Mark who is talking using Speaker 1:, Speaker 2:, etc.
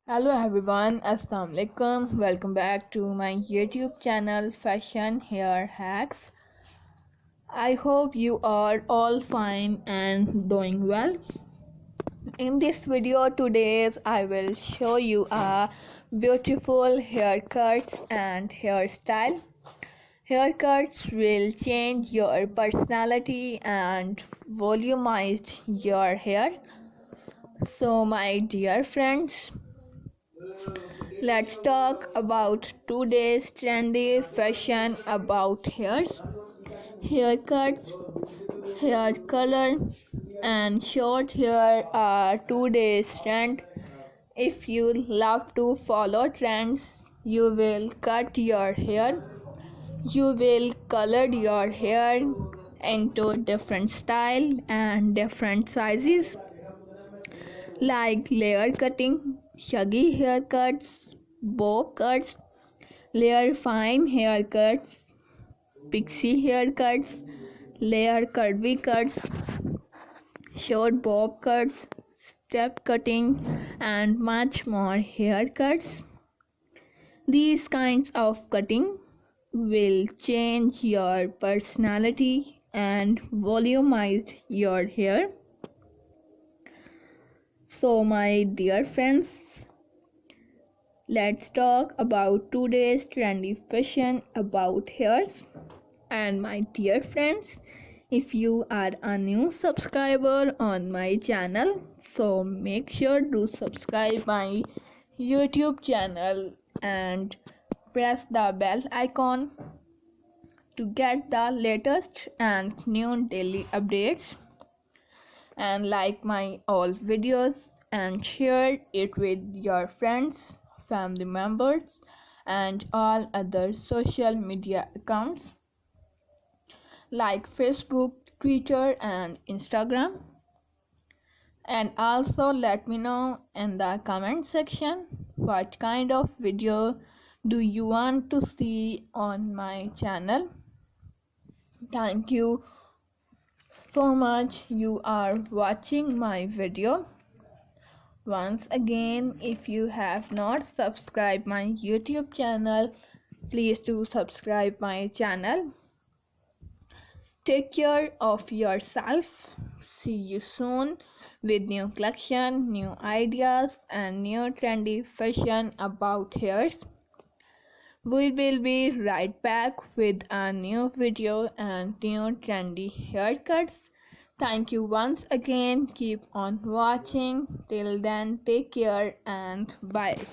Speaker 1: Hello everyone, Assalamu alaikum. Welcome back to my YouTube channel Fashion Hair Hacks. I hope you are all fine and doing well. In this video today I will show you a beautiful haircuts and hairstyle. Haircuts will change your personality and volumize your hair. So my dear friends, let's talk about today's trendy fashion about hairs, haircuts, hair color, and short hair are today's trend. If you love to follow trends, you will cut your hair, you will color your hair into different style and different sizes like layer cutting, shaggy haircuts, bob cuts, layer fine haircuts, pixie haircuts, layer curvy cuts, short bob cuts, step cutting, and much more haircuts. These kinds of cutting will change your personality and volumize your hair. So, my dear friends, let's talk about today's trendy fashion about hairs. And my dear friends, if you are a new subscriber on my channel, so make sure to subscribe my YouTube channel and press the bell icon to get the latest and new daily updates, and like my all videos and share it with your friends, family members, and all other social media accounts like Facebook, Twitter, and Instagram. And also let me know in the comment section what kind of video do you want to see on my channel. Thank you so much you are watching my video. Once again, if you have not subscribed my YouTube channel, please do subscribe my channel. Take care of yourself. See you soon with new collection, new ideas, and new trendy fashion about hairs. We will be right back with a new video and new trendy haircuts. Thank you once again. Keep on watching. Till then, take care and bye.